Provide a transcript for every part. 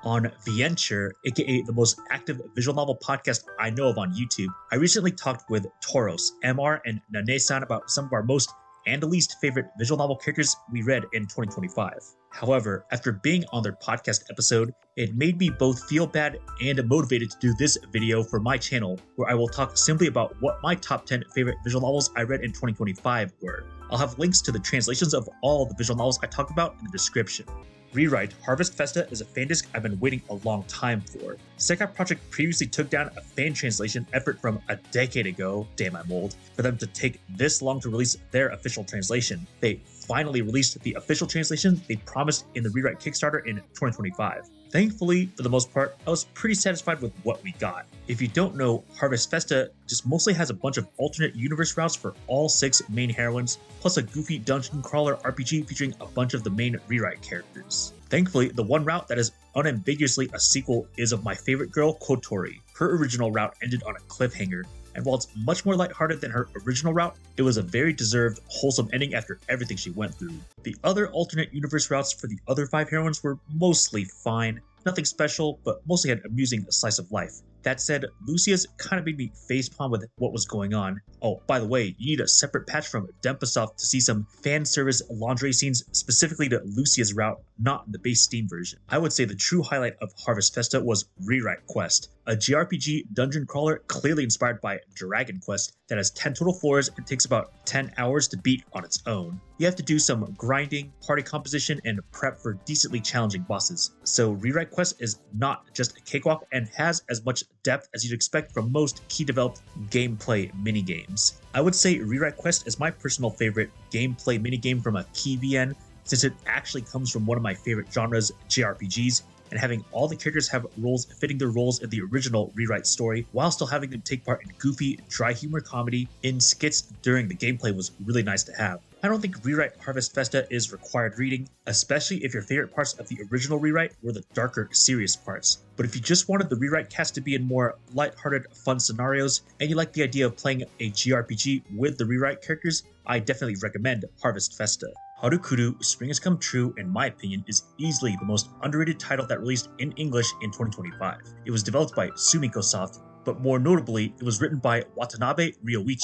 On VNture, aka the most active visual novel podcast I know of on YouTube, I recently talked with Toros, MR, and Nane-san about some of our most and least favorite visual novel characters we read in 2025. However, after being on their podcast episode, it made me both feel bad and motivated to do this video for my channel, where I will talk simply about what my top 10 favorite visual novels I read in 2025 were. I'll have links to the translations of all the visual novels I talked about in the description. Rewrite Harvest Festa is a fandisk I've been waiting a long time for. Sekai Project previously took down a fan translation effort from a decade ago, damn I'm old, for them to take this long to release their official translation. They finally released the official translation they promised in the Rewrite Kickstarter in 2025. Thankfully, for the most part, I was pretty satisfied with what we got. If you don't know, Harvest Festa just mostly has a bunch of alternate universe routes for all 6 main heroines, plus a goofy dungeon crawler RPG featuring a bunch of the main Rewrite characters. Thankfully, the one route that is unambiguously a sequel is of my favorite girl, Kotori. Her original route ended on a cliffhanger, and while it's much more lighthearted than her original route, it was a very deserved, wholesome ending after everything she went through. The other alternate universe routes for the other 5 heroines were mostly fine, nothing special, but mostly an amusing slice of life. That said, Lucia's kind of made me facepalm with what was going on. Oh, by the way, you need a separate patch from Denpasoft to see some fan service lingerie scenes specifically to Lucia's route, not in the base Steam version. I would say the true highlight of Harvest Festa was Rewrite Quest, a JRPG dungeon crawler clearly inspired by Dragon Quest that has 10 total floors and takes about 10 hours to beat on its own. You have to do some grinding, party composition, and prep for decently challenging bosses. So Rewrite Quest is not just a cakewalk and has as much depth as you'd expect from most key developed gameplay minigames. I would say Rewrite Quest is my personal favorite gameplay minigame from a key VN, since it actually comes from one of my favorite genres, JRPGs, and having all the characters have roles fitting their roles in the original Rewrite story, while still having them take part in goofy, dry humor comedy in skits during the gameplay was really nice to have. I don't think Rewrite Harvest Festa is required reading, especially if your favorite parts of the original Rewrite were the darker, serious parts. But if you just wanted the Rewrite cast to be in more lighthearted, fun scenarios, and you like the idea of playing a JRPG with the Rewrite characters, I definitely recommend Harvest Festa. Harukuru Spring Has Come True, in my opinion, is easily the most underrated title that released in English in 2025. It was developed by Sumiko Soft, but more notably, it was written by Watanabe Ryoichi,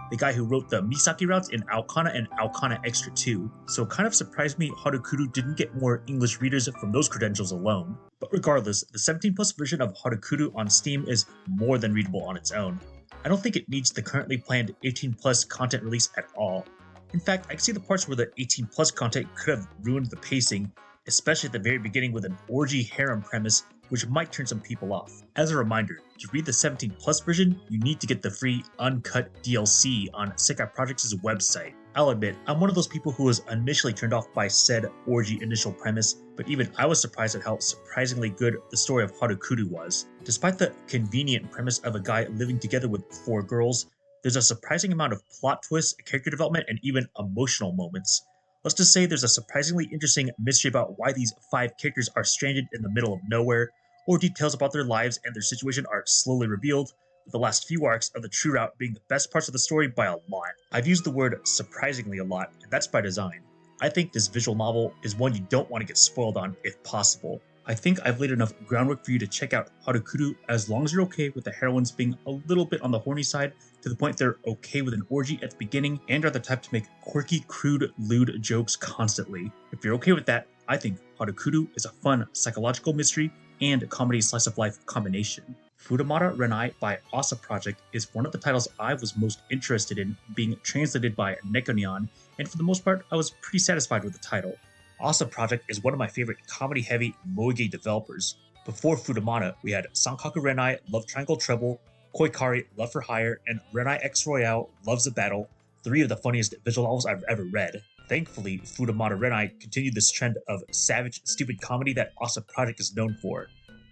the guy who wrote the Misaki routes in Aokana and Aokana Extra 2, so it kind of surprised me Harukuru didn't get more English readers from those credentials alone. But regardless, the 17+ version of Harukuru on Steam is more than readable on its own. I don't think it needs the currently planned 18+ content release at all. In fact, I can see the parts where the 18+ content could have ruined the pacing, especially at the very beginning with an orgy harem premise, which might turn some people off. As a reminder, to read the 17+ version, you need to get the free uncut DLC on Sekai Project's website. I'll admit, I'm one of those people who was initially turned off by said orgy initial premise, but even I was surprised at how surprisingly good the story of Harukuru was. Despite the convenient premise of a guy living together with 4 girls, there's a surprising amount of plot twists, character development, and even emotional moments. Let's just say there's a surprisingly interesting mystery about why these 5 characters are stranded in the middle of nowhere, or details about their lives and their situation are slowly revealed, with the last few arcs of the true route being the best parts of the story by a lot. I've used the word surprisingly a lot, and that's by design. I think this visual novel is one you don't want to get spoiled on if possible. I think I've laid enough groundwork for you to check out Harukuru as long as you're okay with the heroines being a little bit on the horny side, to the point they're okay with an orgy at the beginning and are the type to make quirky, crude, lewd jokes constantly. If you're okay with that, I think Harukuru is a fun psychological mystery and comedy slice of life combination. Futamata Renai by Asa Project is one of the titles I was most interested in being translated by Nekonian, and for the most part, I was pretty satisfied with the title. Asa Project is one of my favorite comedy-heavy moige developers. Before Futamata, we had Sankaku Renai, Love Triangle Treble, Koikari, Love for Hire, and Renai X Royale, Loves the Battle, 3 of the funniest visual novels I've ever read. Thankfully, Futamata Renai continued this trend of savage, stupid comedy that Asa Project is known for.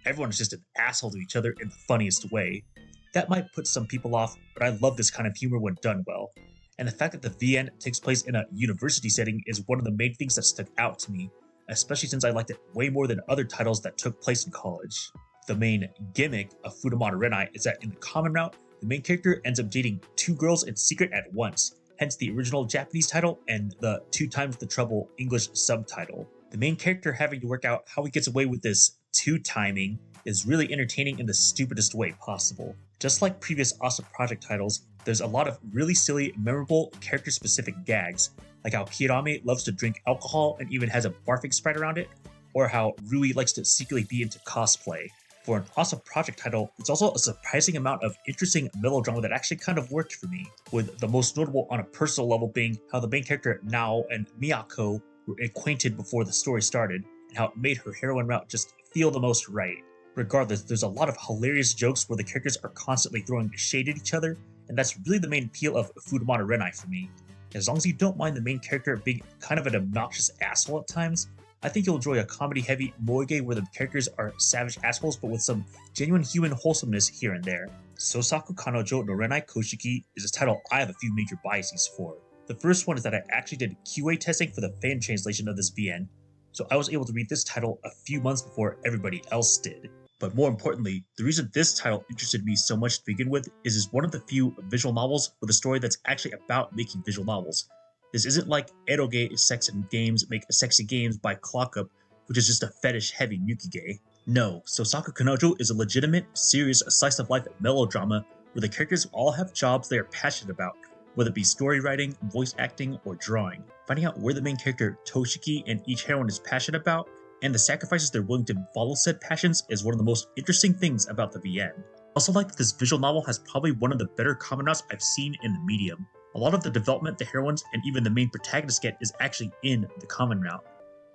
Everyone is just an asshole to each other in the funniest way. That might put some people off, but I love this kind of humor when done well. And the fact that the VN takes place in a university setting is one of the main things that stuck out to me, especially since I liked it way more than other titles that took place in college. The main gimmick of Futamata Renai is that in the common route, the main character ends up dating 2 girls in secret at once, hence the original Japanese title and the 2 times the trouble English subtitle. The main character having to work out how he gets away with this 2 timing is really entertaining in the stupidest way possible. Just like previous awesome project titles, there's a lot of really silly, memorable, character-specific gags, like how Kirame loves to drink alcohol and even has a barfing sprite around it, or how Rui likes to secretly be into cosplay. For an awesome project title, it's also a surprising amount of interesting melodrama that actually kind of worked for me, with the most notable on a personal level being how the main character Nao and Miyako were acquainted before the story started, and how it made her heroine route just feel the most right. Regardless, there's a lot of hilarious jokes where the characters are constantly throwing shade at each other, and that's really the main appeal of Futamata Renai for me. As long as you don't mind the main character being kind of an obnoxious asshole at times, I think you'll enjoy a comedy-heavy moige where the characters are savage assholes but with some genuine human wholesomeness here and there. Sosaku Kanojo no Renai Koshiki is a title I have a few major biases for. The first one is that I actually did QA testing for the fan translation of this VN, so I was able to read this title a few months before everybody else did. But more importantly, the reason this title interested me so much to begin with is it's one of the few visual novels with a story that's actually about making visual novels. This isn't like eroge sex and games make sexy games by Clockup, which is just a fetish-heavy Nuki. No, Sosaku Kanojo is a legitimate, serious, slice-of-life melodrama where the characters all have jobs they are passionate about, whether it be story writing, voice acting, or drawing. Finding out where the main character Toshiki and each heroine is passionate about, and the sacrifices they're willing to follow said passions is one of the most interesting things about the VN. I also like that this visual novel has probably one of the better common routes I've seen in the medium. A lot of the development the heroines and even the main protagonists get is actually in the common route.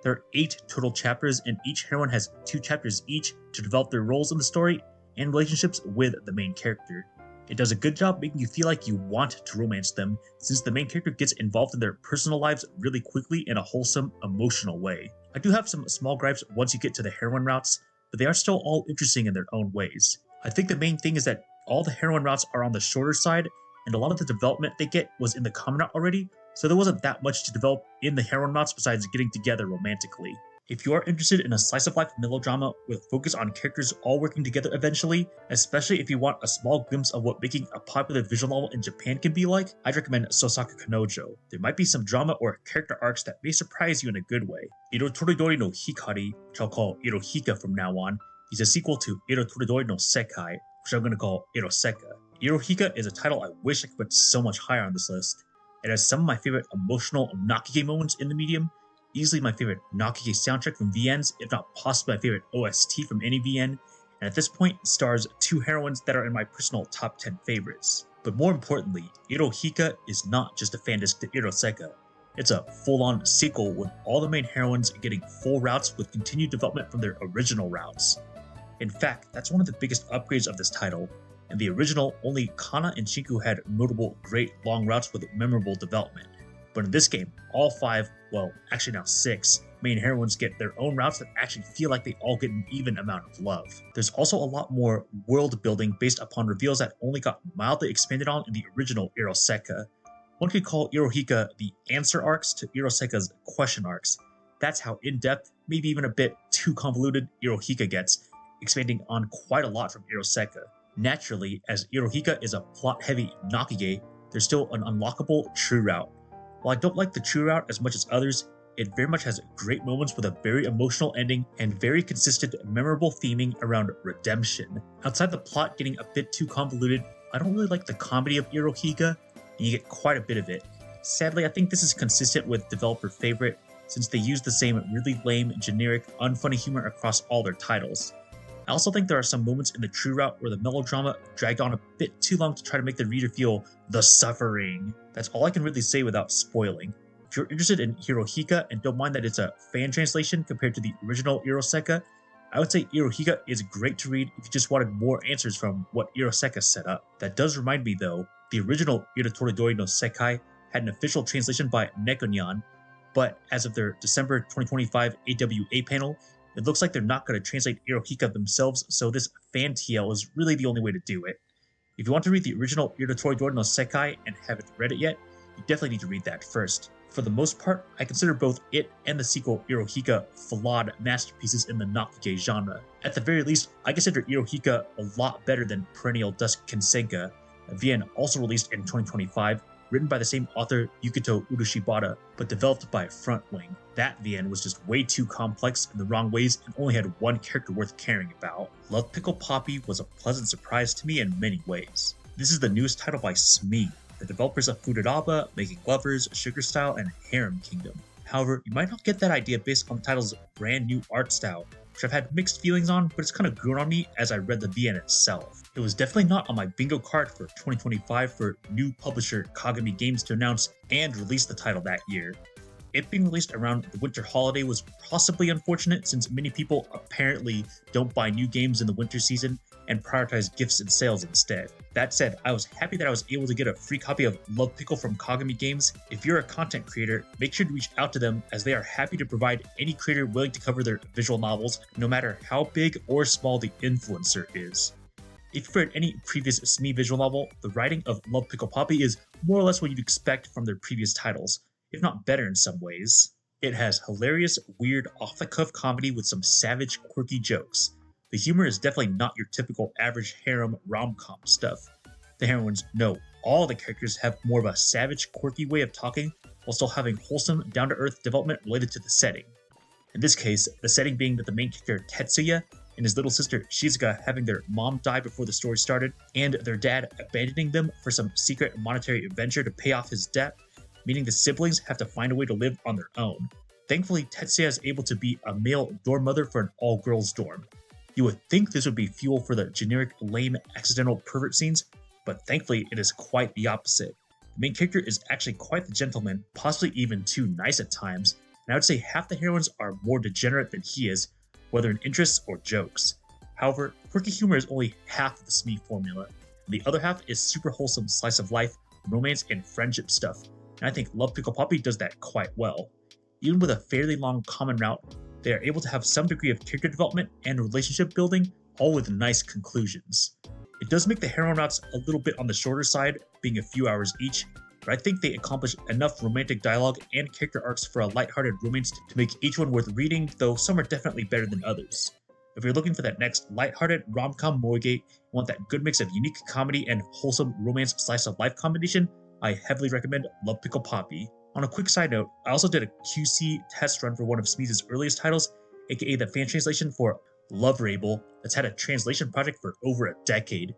There are 8 total chapters, and each heroine has 2 chapters each to develop their roles in the story and relationships with the main character. It does a good job making you feel like you want to romance them, since the main character gets involved in their personal lives really quickly in a wholesome, emotional way. I do have some small gripes once you get to the heroine routes, but they are still all interesting in their own ways. I think the main thing is that all the heroine routes are on the shorter side, and a lot of the development they get was in the common route already, so there wasn't that much to develop in the heroine routes besides getting together romantically. If you are interested in a slice-of-life melodrama with focus on characters all working together eventually, especially if you want a small glimpse of what making a popular visual novel in Japan can be like, I'd recommend Sosaku Kanojo. There might be some drama or character arcs that may surprise you in a good way. Irotoridori no Hikari, which I'll call Irohika from now on, is a sequel to Irotoridori no Sekai, which I'm going to call Iroseka. Irohika is a title I wish I could put so much higher on this list. It has some of my favorite emotional Nakige moments in the medium, easily my favorite Nakige soundtrack from VNs, if not possibly my favorite OST from any VN, and at this point stars 2 heroines that are in my personal top 10 favorites. But more importantly, Irohika is not just a fan disc to Iroseka. It's a full-on sequel with all the main heroines getting full routes with continued development from their original routes. In fact, that's one of the biggest upgrades of this title. In the original, only Kana and Shinku had notable great long routes with memorable development. But in this game, all 5, well, actually now 6, main heroines get their own routes that actually feel like they all get an even amount of love. There's also a lot more world building based upon reveals that only got mildly expanded on in the original Iroseka. One could call Irohika the answer arcs to Iroseka's question arcs. That's how in-depth, maybe even a bit too convoluted Irohika gets, expanding on quite a lot from Iroseka. Naturally, as Irohika is a plot-heavy Nakige, there's still an unlockable true route. While I don't like the true route as much as others, it very much has great moments with a very emotional ending and very consistent, memorable theming around redemption. Outside the plot getting a bit too convoluted, I don't really like the comedy of Irohika, and you get quite a bit of it. Sadly, I think this is consistent with developer favorite, since they use the same really lame, generic, unfunny humor across all their titles. I also think there are some moments in the true route where the melodrama dragged on a bit too long to try to make the reader feel the suffering. That's all I can really say without spoiling. If you're interested in Irohika and don't mind that it's a fan translation compared to the original Iroseka, I would say Irohika is great to read if you just wanted more answers from what Iroseka set up. That does remind me though, the original Irotoridori no Sekai had an official translation by Nekonyan, but as of their December 2025 AWA panel, it looks like they're not going to translate Irohika themselves, so this fan TL is really the only way to do it. If you want to read the original Irotoridori no Sekai and haven't read it yet, you definitely need to read that first. For the most part, I consider both it and the sequel Irohika flawed masterpieces in the Nakige genre. At the very least, I consider Irohika a lot better than Perennial Dusk Kensenka, a VN also released in 2025, written by the same author Yukito Urushibata, but developed by Frontwing. That VN was just way too complex in the wrong ways and only had one character worth caring about. Love Pickle Poppy was a pleasant surprise to me in many ways. This is the newest title by Smee, the developers of Futamata, making Lovers, Sugar Style, and Harem Kingdom. However, you might not get that idea based on the title's brand new art style, which I've had mixed feelings on, but it's kind of grown on me as I read the VN itself. It was definitely not on my bingo card for 2025 for new publisher Kagami Games to announce and release the title that year. It being released around the winter holiday was possibly unfortunate since many people apparently don't buy new games in the winter season and prioritize gifts and sales instead. That said, I was happy that I was able to get a free copy of Love Pickle from Kagami Games. If you're a content creator, make sure to reach out to them as they are happy to provide any creator willing to cover their visual novels, no matter how big or small the influencer is. If you've read any previous Smee visual novel, the writing of Love Pickle Poppy is more or less what you'd expect from their previous titles, if not better in some ways. It has hilarious, weird, off-the-cuff comedy with some savage, quirky jokes. The humor is definitely not your typical average harem rom-com stuff. The heroines know all the characters have more of a savage, quirky way of talking while still having wholesome, down-to-earth development related to the setting. In this case, the setting being that the main character Tetsuya and his little sister Shizuka having their mom die before the story started, and their dad abandoning them for some secret monetary venture to pay off his debt, meaning the siblings have to find a way to live on their own. Thankfully, Tetsuya is able to be a male dorm mother for an all-girls dorm. You would think this would be fuel for the generic, lame, accidental pervert scenes, but thankfully it is quite the opposite. The main character is actually quite the gentleman, possibly even too nice at times, and I would say half the heroines are more degenerate than he is, whether in interests or jokes. However, quirky humor is only half of the Smee formula, and the other half is super wholesome slice of life, romance, and friendship stuff, and I think Love Pickle Poppy does that quite well. Even with a fairly long common route, they are able to have some degree of character development and relationship building, all with nice conclusions. It does make the heroine routes a little bit on the shorter side, being a few hours each, but I think they accomplish enough romantic dialogue and character arcs for a lighthearted romance to make each one worth reading, though some are definitely better than others. If you're looking for that next lighthearted rom-com moige, you want that good mix of unique comedy and wholesome romance slice-of-life combination, I heavily recommend Love Pickle Poppy. On a quick side note, I also did a QC test run for one of Smee's earliest titles, aka the fan translation for Love Rabel, that's had a translation project for over a decade.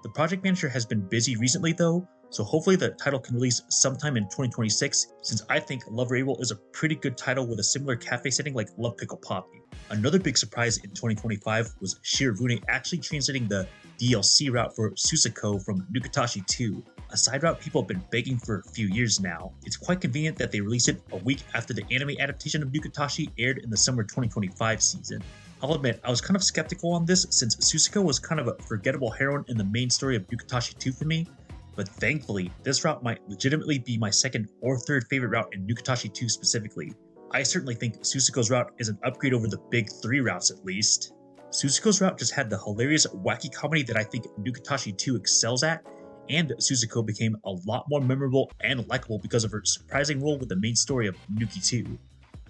The project manager has been busy recently though, so hopefully the title can release sometime in 2026, since I think Love Rabel is a pretty good title with a similar cafe setting like Love Pickle Poppy. Another big surprise in 2025 was Shirobune actually translating the DLC route for Susuko from Nukatashi 2, a side route people have been begging for a few years now. It's quite convenient that they released it a week after the anime adaptation of Nukatashi aired in the summer 2025 season. I'll admit, I was kind of skeptical on this since Susuko was kind of a forgettable heroine in the main story of Nukatashi 2 for me, but thankfully, this route might legitimately be my second or third favorite route in Nukatashi 2 specifically. I certainly think Susuko's route is an upgrade over the big 3 routes at least. Susuko's route just had the hilarious, wacky comedy that I think Nukatashi 2 excels at, and Susuko became a lot more memorable and likable because of her surprising role with the main story of Nuki 2.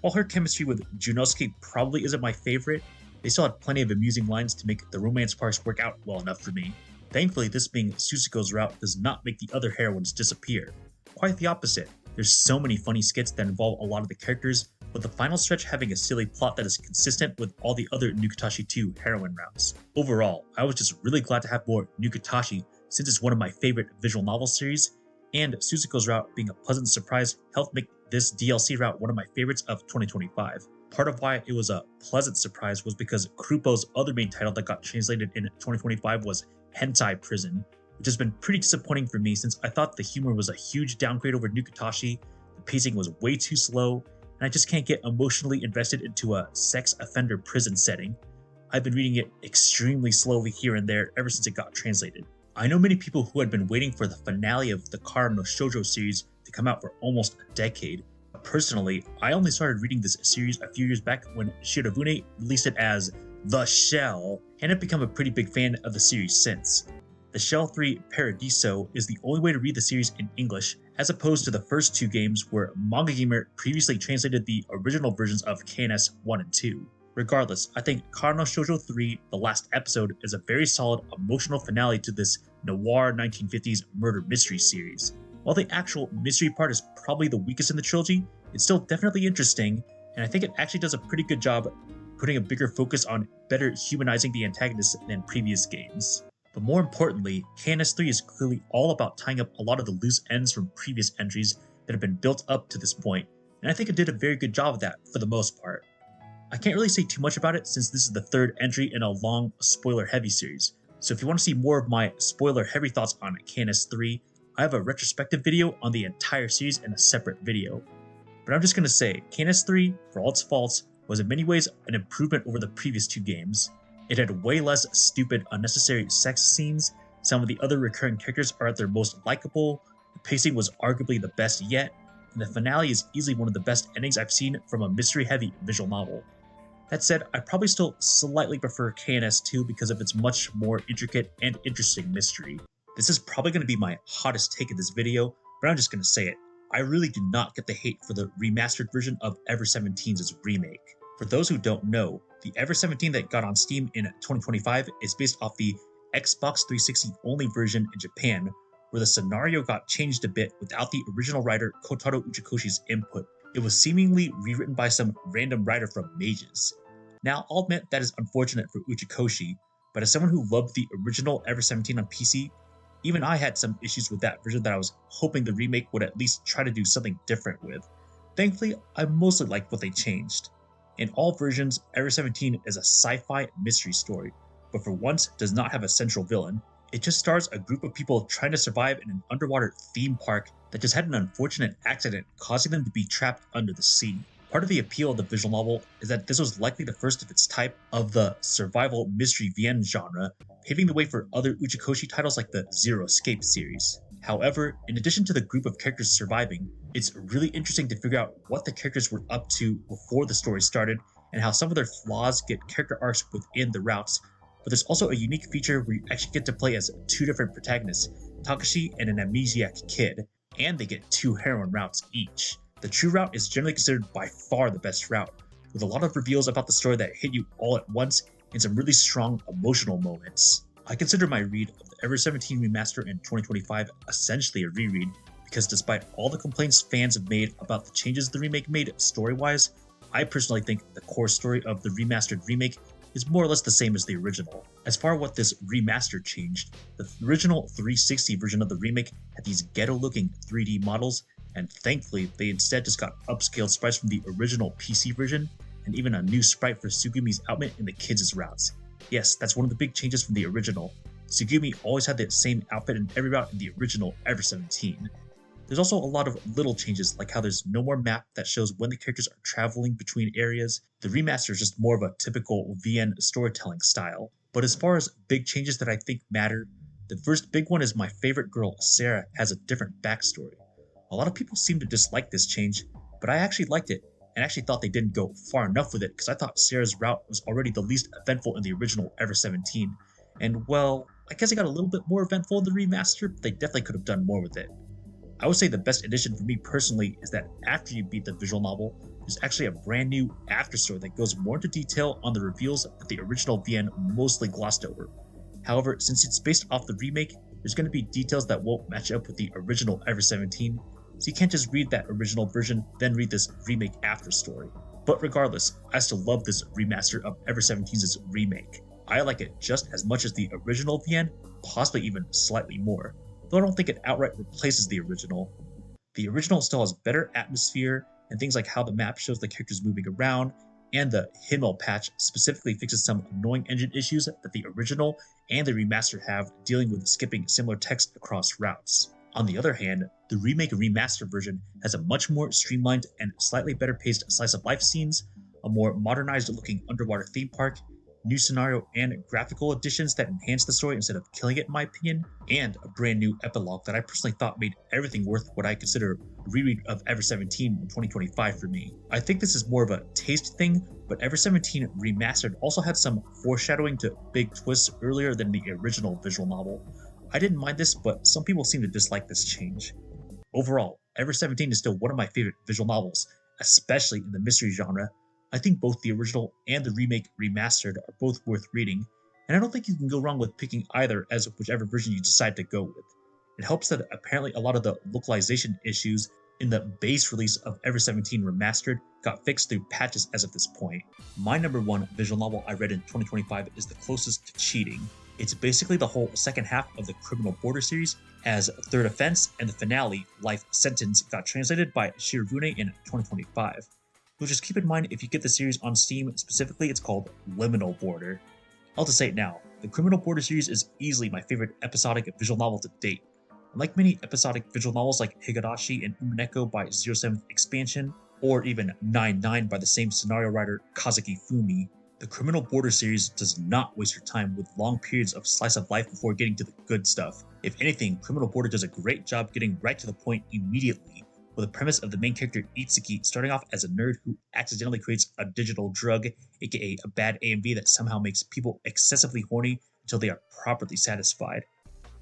While her chemistry with Junosuke probably isn't my favorite, they still had plenty of amusing lines to make the romance parts work out well enough for me. Thankfully, this being Susuko's route does not make the other heroines disappear. Quite the opposite. There's so many funny skits that involve a lot of the characters, with the final stretch having a silly plot that is consistent with all the other Nukatashi 2 heroine routes. Overall, I was just really glad to have more Nukatashi since it's one of my favorite visual novel series, and Susuko's route being a pleasant surprise helped make this DLC route one of my favorites of 2025. Part of why it was a pleasant surprise was because Kurupo's other main title that got translated in 2025 was Hentai Prison, which has been pretty disappointing for me since I thought the humor was a huge downgrade over Nukatashi, the pacing was way too slow, and I just can't get emotionally invested into a sex offender prison setting. I've been reading it extremely slowly here and there ever since it got translated. I know many people who had been waiting for the finale of the Kara no Shoujo series to come out for almost a decade. Personally, I only started reading this series a few years back when Shirobune released it as The Shell, and have become a pretty big fan of the series since. The Shell 3 Paradiso is the only way to read the series in English, as opposed to the first 2 games where Manga Gamer previously translated the original versions of KNS 1 and 2. Regardless, I think Kara no Shoujo 3, the last episode, is a very solid emotional finale to this noir 1950s murder mystery series. While the actual mystery part is probably the weakest in the trilogy, it's still definitely interesting, and I think it actually does a pretty good job putting a bigger focus on better humanizing the antagonist than previous games. But more importantly, KNS3 is clearly all about tying up a lot of the loose ends from previous entries that have been built up to this point, and I think it did a very good job of that for the most part. I can't really say too much about it since this is the third entry in a long, spoiler-heavy series, so if you want to see more of my spoiler-heavy thoughts on KNS3, I have a retrospective video on the entire series in a separate video. But I'm just going to say, KNS3, for all its faults, was in many ways an improvement over the previous two games. It had way less stupid, unnecessary sex scenes, some of the other recurring characters are at their most likable, the pacing was arguably the best yet, and the finale is easily one of the best endings I've seen from a mystery-heavy visual novel. That said, I probably still slightly prefer KNS2 because of its much more intricate and interesting mystery. This is probably going to be my hottest take of this video, but I'm just going to say it. I really do not get the hate for the remastered version of Ever 17's remake. For those who don't know, the Ever 17 that got on Steam in 2025 is based off the Xbox 360 only version in Japan, where the scenario got changed a bit without the original writer Kotaro Uchikoshi's input. It was seemingly rewritten by some random writer from Mages. Now, I'll admit that is unfortunate for Uchikoshi, but as someone who loved the original Ever 17 on PC, even I had some issues with that version that I was hoping the remake would at least try to do something different with. Thankfully, I mostly liked what they changed. In all versions, Ever 17 is a sci-fi mystery story, but for once does not have a central villain. It just stars a group of people trying to survive in an underwater theme park that just had an unfortunate accident causing them to be trapped under the sea. Part of the appeal of the visual novel is that this was likely the first of its type of the survival mystery VN genre, paving the way for other Uchikoshi titles like the Zero Escape series. However, in addition to the group of characters surviving, it's really interesting to figure out what the characters were up to before the story started and how some of their flaws get character arcs within the routes. But there's also a unique feature where you actually get to play as two different protagonists, Takashi and an amnesiac kid, and they get two heroine routes each. The true route is generally considered by far the best route, with a lot of reveals about the story that hit you all at once and some really strong emotional moments. I consider my read of the Ever 17 remaster in 2025 essentially a reread, because despite all the complaints fans have made about the changes the remake made story-wise, I personally think the core story of the remastered remake is more or less the same as the original. As far as what this remaster changed, the original 360 version of the remake had these ghetto-looking 3D models, and thankfully they instead just got upscaled sprites from the original PC version, and even a new sprite for Tsugumi's outfit in the kids' routes. Yes, that's one of the big changes from the original. Tsugumi always had the same outfit in every route in the original Ever 17. There's also a lot of little changes, like how there's no more map that shows when the characters are traveling between areas. The remaster is just more of a typical VN storytelling style. But as far as big changes that I think matter, the first big one is my favorite girl, Sarah, has a different backstory. A lot of people seem to dislike this change, but I actually liked it, and actually thought they didn't go far enough with it because I thought Sarah's route was already the least eventful in the original Ever 17. And well, I guess it got a little bit more eventful in the remaster, but they definitely could have done more with it. I would say the best addition for me personally is that after you beat the visual novel, there's actually a brand new after story that goes more into detail on the reveals that the original VN mostly glossed over. However, since it's based off the remake, there's going to be details that won't match up with the original Ever 17, so you can't just read that original version, then read this remake after story. But regardless, I still love this remaster of Ever 17's remake. I like it just as much as the original VN, possibly even slightly more, though I don't think it outright replaces the original. The original still has better atmosphere, and things like how the map shows the characters moving around, and the Himmel patch specifically fixes some annoying engine issues that the original and the remaster have, dealing with skipping similar text across routes. On the other hand, the remake remaster version has a much more streamlined and slightly better paced slice of life scenes, a more modernized looking underwater theme park, new scenario and graphical additions that enhance the story instead of killing it in my opinion, and a brand new epilogue that I personally thought made everything worth what I consider a reread of Ever 17 in 2025 for me. I think this is more of a taste thing, but Ever 17 Remastered also had some foreshadowing to big twists earlier than the original visual novel. I didn't mind this, but some people seem to dislike this change. Overall, Ever 17 is still one of my favorite visual novels, especially in the mystery genre. I think both the original and the remake remastered are both worth reading, and I don't think you can go wrong with picking either as whichever version you decide to go with. It helps that apparently a lot of the localization issues in the base release of Ever 17 Remastered got fixed through patches as of this point. My number one visual novel I read in 2025 is the closest to cheating. It's basically the whole second half of the Criminal Border series, as Third Offense and the finale, Life Sentence, got translated by Shirobune in 2025. So just keep in mind, if you get the series on Steam, specifically it's called Liminal Border. I'll just say it now, the Criminal Border series is easily my favorite episodic visual novel to date. Unlike many episodic visual novels like Higurashi and Umineko by 07th Expansion, or even 9-9 by the same scenario writer Kazuki Fumi, the Criminal Border series does not waste your time with long periods of slice of life before getting to the good stuff. If anything, Criminal Border does a great job getting right to the point immediately, with the premise of the main character Itsuki starting off as a nerd who accidentally creates a digital drug, aka a bad AMV that somehow makes people excessively horny until they are properly satisfied.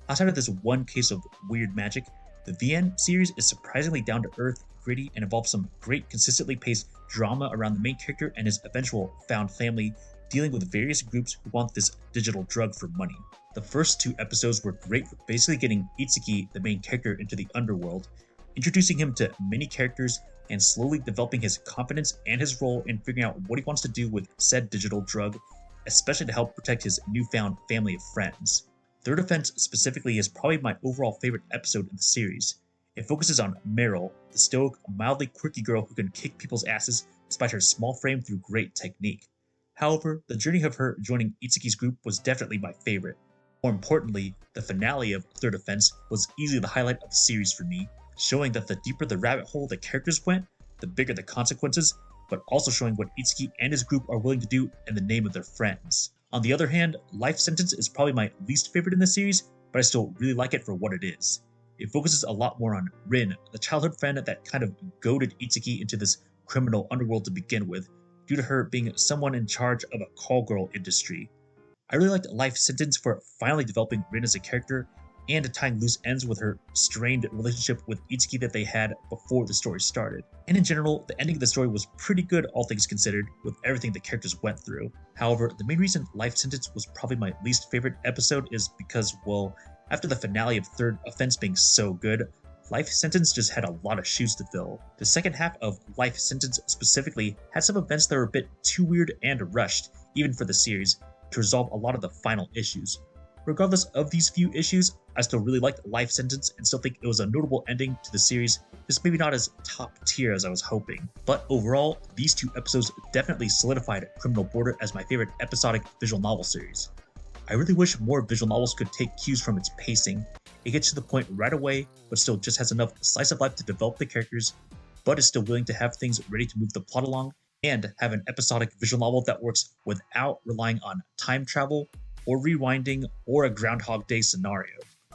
Outside of this one case of weird magic, the VN series is surprisingly down-to-earth, gritty, and involves some great, consistently paced drama around the main character and his eventual found family, dealing with various groups who want this digital drug for money. The first two episodes were great for basically getting Itsuki, the main character, into the underworld, introducing him to many characters, and slowly developing his confidence and his role in figuring out what he wants to do with said digital drug, especially to help protect his newfound family of friends. Third Offense specifically is probably my overall favorite episode in the series. It focuses on Meryl, the stoic, mildly quirky girl who can kick people's asses despite her small frame through great technique. However, the journey of her joining Itsuki's group was definitely my favorite. More importantly, the finale of Third Offense was easily the highlight of the series for me, showing that the deeper the rabbit hole the characters went, the bigger the consequences, but also showing what Itsuki and his group are willing to do in the name of their friends. On the other hand, Life Sentence is probably my least favorite in the series, but I still really like it for what it is. It focuses a lot more on Rin, the childhood friend that kind of goaded Itsuki into this criminal underworld to begin with, due to her being someone in charge of a call girl industry. I really liked Life Sentence for finally developing Rin as a character, and tying loose ends with her strained relationship with Itsuki that they had before the story started. And in general, the ending of the story was pretty good, all things considered, with everything the characters went through. However, the main reason Life Sentence was probably my least favorite episode is because, well, after the finale of Third Offense being so good, Life Sentence just had a lot of shoes to fill. The second half of Life Sentence specifically had some events that were a bit too weird and rushed, even for the series, to resolve a lot of the final issues. Regardless of these few issues, I still really liked Life Sentence and still think it was a notable ending to the series, just maybe not as top tier as I was hoping. But overall, these two episodes definitely solidified Criminal Border as my favorite episodic visual novel series. I really wish more visual novels could take cues from its pacing. It gets to the point right away, but still just has enough slice of life to develop the characters, but is still willing to have things ready to move the plot along, and have an episodic visual novel that works without relying on time travel, or rewinding, or a Groundhog Day scenario.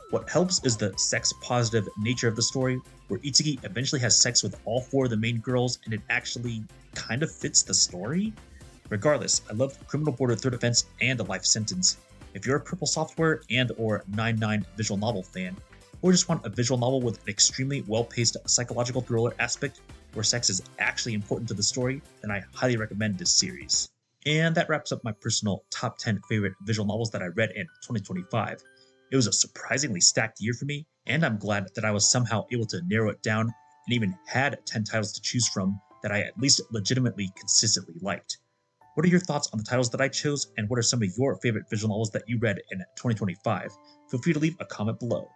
What helps is the sex-positive nature of the story, where Itsuki eventually has sex with all four of the main girls, and it actually kind of fits the story? Regardless, I love Criminal Border Third Offense and The Life Sentence. If you're a Purple Software and or 9-9 visual novel fan, or just want a visual novel with an extremely well-paced psychological thriller aspect where sex is actually important to the story, then I highly recommend this series. And that wraps up my personal top 10 favorite visual novels that I read in 2025. It was a surprisingly stacked year for me, and I'm glad that I was somehow able to narrow it down and even had 10 titles to choose from that I at least legitimately consistently liked. What are your thoughts on the titles that I chose, and what are some of your favorite visual novels that you read in 2025? Feel free to leave a comment below.